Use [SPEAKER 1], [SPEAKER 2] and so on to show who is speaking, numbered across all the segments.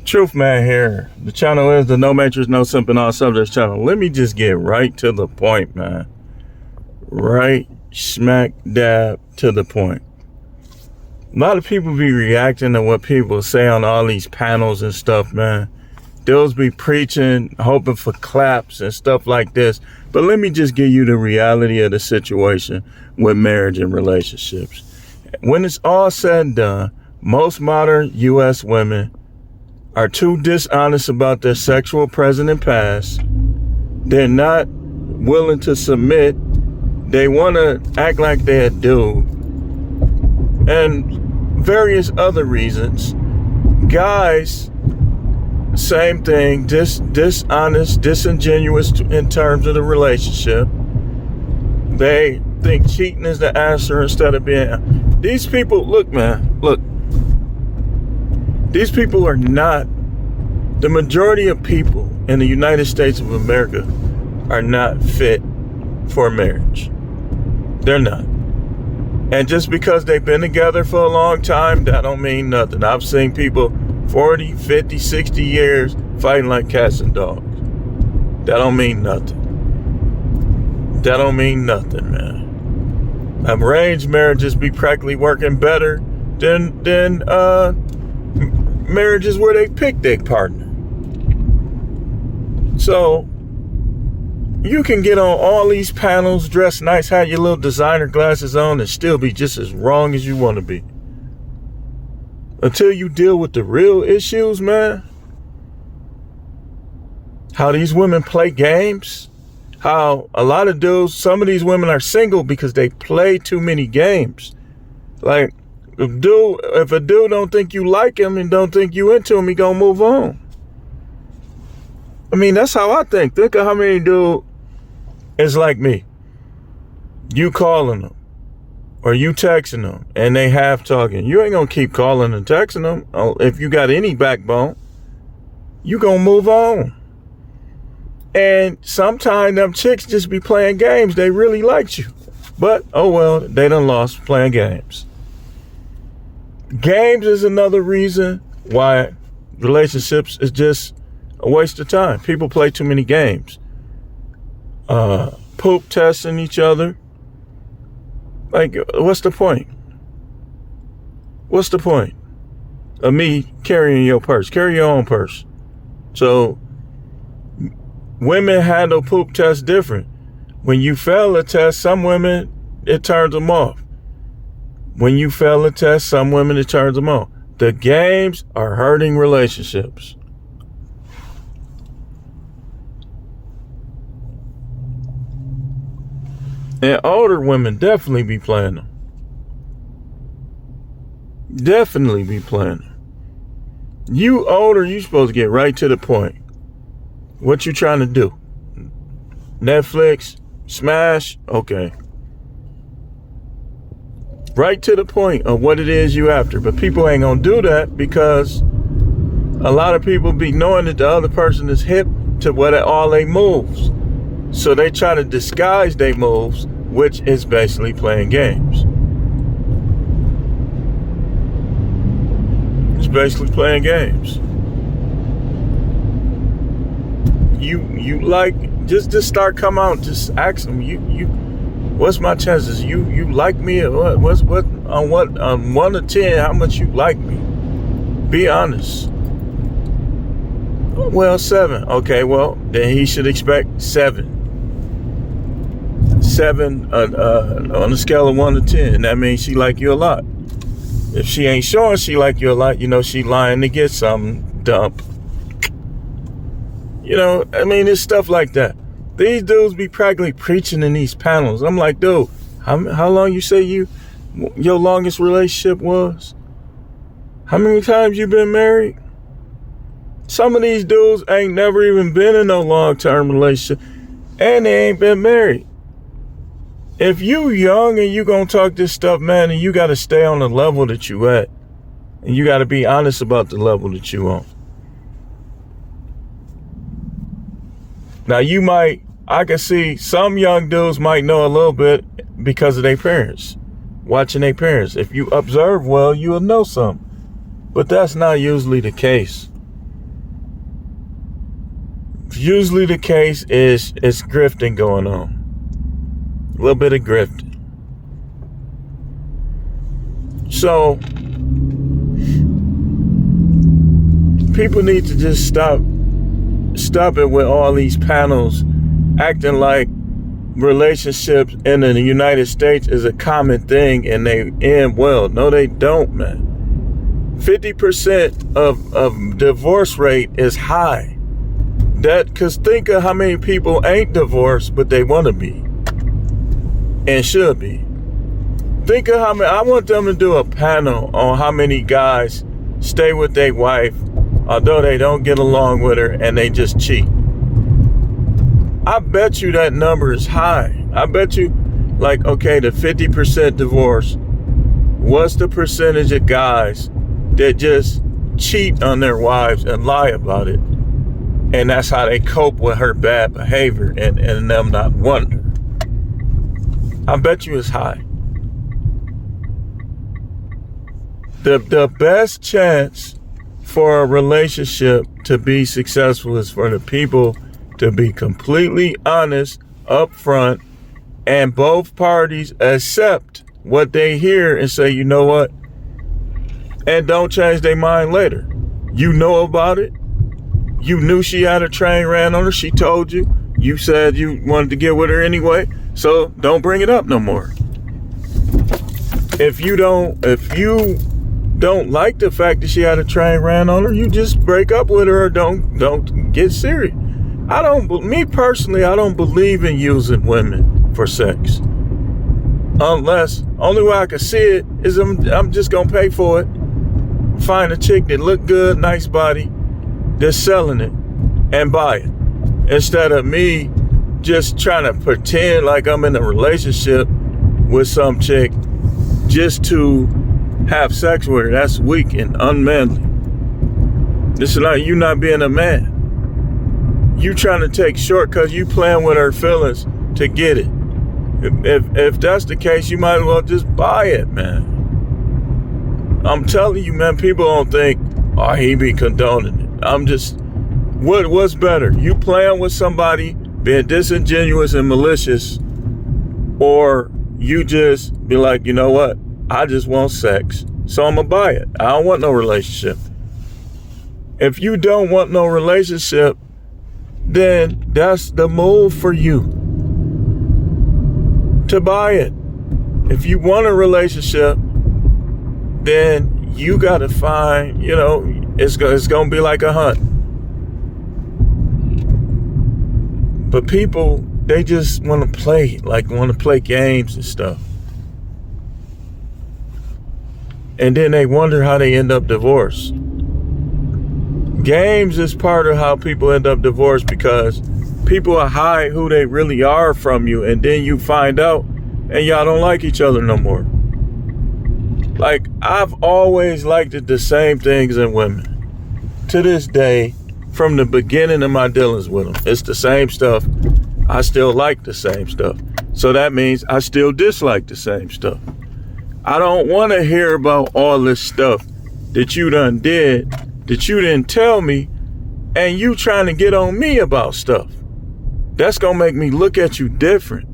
[SPEAKER 1] Truth Man here. The channel is the No Matrix, No Simping All Subjects channel. Let me just get right to the point, man. Right smack dab to the point. A lot of people be reacting to what people say on all these panels and stuff, man. They'll be preaching, hoping for claps and stuff like this. But let me just give you the reality of the situation with marriage and relationships. When it's all said and done, most modern U.S. women are too dishonest about their sexual present and past. They're not willing to submit. They want to act like they're a dude. And various other reasons. Guys, same thing, dishonest, disingenuous in terms of the relationship. They think cheating is the answer instead of being... These people, look, man, look. These people are not, the majority of people in the United States of America are not fit for marriage. They're not. And just because they've been together for a long time, that don't mean nothing. I've seen people 40, 50, 60 years fighting like cats and dogs. That don't mean nothing. That don't mean nothing, man. Arranged marriages be practically working better than marriages where they pick their partner. So you can get on all these panels, dress nice, have your little designer glasses on, and still be just as wrong as you want to be. Until you deal with the real issues, man. How these women play games. How a lot of dudes, some of these women are single because they play too many games. Like, if a dude don't think you like him and don't think you into him, he gonna move on. I mean, that's how I think. Think of how many dudes is like me. You calling them or you texting them and they half talking. You ain't gonna keep calling and texting them. If you got any backbone, you gonna move on. And sometimes them chicks just be playing games. They really liked you. But, oh well, they done lost playing games. Games is another reason why relationships is just a waste of time. People play too many games. Poop testing each other. Like, what's the point? What's the point of me carrying your purse? Carry your own purse. So, women handle poop tests different. When you fail a test, some women, it turns them off. When you fail a test, some women, it turns them off. The games are hurting relationships. And older women definitely be playing them. Definitely be playing them. You older, you supposed to get right to the point. What you trying to do? Netflix? Smash? Okay. Right to the point of what it is you after. But people ain't gonna do that because a lot of people be knowing that the other person is hip to what all they moves. So they try to disguise their moves, which is basically playing games. It's basically playing games. You like, just start come out, just ask them, what's my chances? You like me? What on 1 to 10, how much you like me? Be honest. Well, 7. Okay, well, then he should expect 7. 7 on a scale of 1 to 10. That means she like you a lot. If she ain't showing she like you a lot, you know she lying to get something. Dump. You know, I mean, it's stuff like that. These dudes be practically preaching in these panels. I'm like, dude, how long you say your longest relationship was? How many times you been married? Some of these dudes ain't never even been in no long-term relationship, and they ain't been married. If you young and you gonna talk this stuff, man, and you gotta stay on the level that you at, and you gotta be honest about the level that you on. Now I can see some young dudes might know a little bit because of their parents, watching their parents. If you observe well, you'll know something. But that's not usually the case. Usually the case is it's grifting going on. A little bit of grifting. So people need to just stop it with all these panels acting like relationships in the United States is a common thing and they end well. No, they don't, man. 50% of divorce rate is high. Because think of how many people ain't divorced, but they want to be and should be. Think of how many. I want them to do a panel on how many guys stay with their wife, although they don't get along with her and they just cheat. I bet you that number is high. I bet you, like, okay, the 50% divorce, what's the percentage of guys that just cheat on their wives and lie about it? And that's how they cope with her bad behavior and them not wanting her. I bet you it's high. The best chance for a relationship to be successful is for the people to be completely honest up front and both parties accept what they hear and say, you know what? And don't change their mind later. You know about it. You knew she had a train ran on her. She told you. You said you wanted to get with her anyway. So don't bring it up no more. If you don't like the fact that she had a train ran on her, you just break up with her or don't get serious. Me personally, I don't believe in using women for sex. Unless, only way I can see it is I'm just gonna pay for it. Find a chick that look good, nice body, that's selling it, and buy it. Instead of me just trying to pretend like I'm in a relationship with some chick just to have sex with her. That's weak and unmanly. This is like you not being a man. You trying to take shortcuts, you playing with her feelings to get it. If that's the case, you might as well just buy it, man. I'm telling you, man, people don't think, oh, he be condoning it. I'm just, what's better? You playing with somebody, being disingenuous and malicious, or you just be like, you know what? I just want sex, so I'm gonna buy it. I don't want no relationship. If you don't want no relationship, then that's the move for you. To buy it. If you want a relationship, then you gotta find, it's gonna be like a hunt. But people, they just want to play games and stuff. And then they wonder how they end up divorced. Games is part of how people end up divorced because people hide who they really are from you, and then you find out and y'all don't like each other no more. Like, I've always liked the same things in women. To this day, from the beginning of my dealings with them, it's the same stuff. I still like the same stuff. So that means I still dislike the same stuff. I don't want to hear about all this stuff that you done did, that you didn't tell me, and you trying to get on me about stuff. That's going to make me look at you different.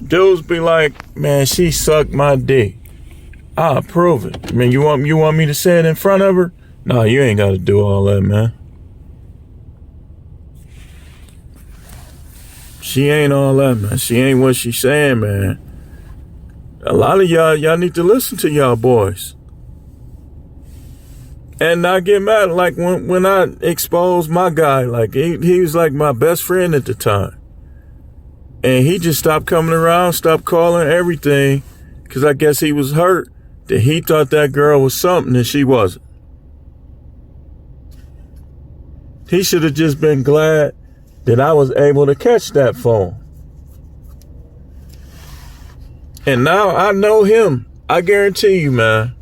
[SPEAKER 1] Dudes be like, man, she sucked my dick. I approve it. Man, you want me to say it in front of her? No, you ain't got to do all that, man. She ain't all that, man. She ain't what she's saying, man. A lot of y'all need to listen to y'all boys. And not get mad. Like when I exposed my guy, like he was like my best friend at the time. And he just stopped coming around, stopped calling, everything. Because I guess he was hurt that he thought that girl was something and she wasn't. He should have just been glad that I was able to catch that phone. And now I know him. I guarantee you, man.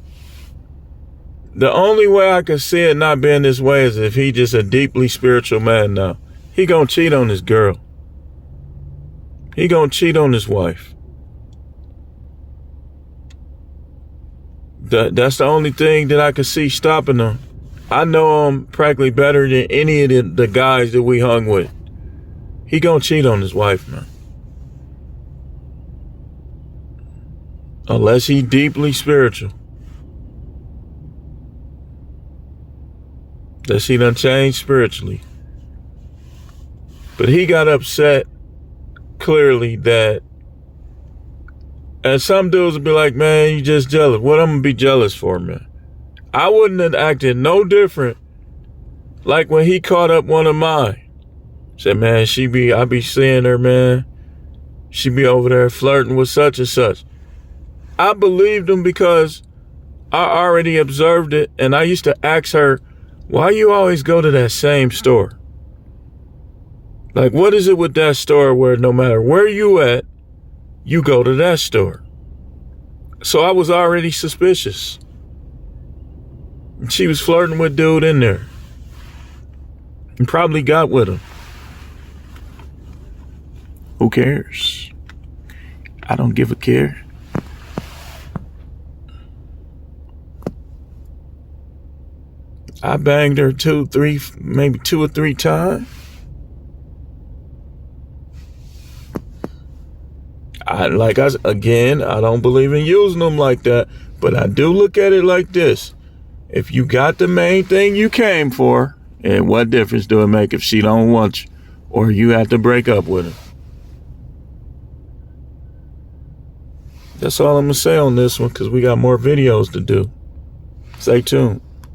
[SPEAKER 1] The only way I can see it not being this way is if he just a deeply spiritual man now. He gonna cheat on his girl. He gonna cheat on his wife. That's the only thing that I could see stopping him. I know him practically better than any of the guys that we hung with. He gonna cheat on his wife, man. Unless he deeply spiritual. Unless he done changed spiritually. But he got upset clearly that, and some dudes would be like, man, you just jealous. What I'm gonna be jealous for, man? I wouldn't have acted no different like when he caught up one of mine. Said, man, I be seeing her, man. She be over there flirting with such and such. I believed him because I already observed it, and I used to ask her, why you always go to that same store? Like, what is it with that store where no matter where you at, you go to that store? So I was already suspicious. She was flirting with dude in there. And probably got with him. Who cares? I don't give a care. I banged her maybe two or three times. I don't believe in using them like that, but I do look at it like this. If you got the main thing you came for, and what difference do it make if she don't want you or you have to break up with her? That's all I'm going to say on this one because we got more videos to do. Stay tuned.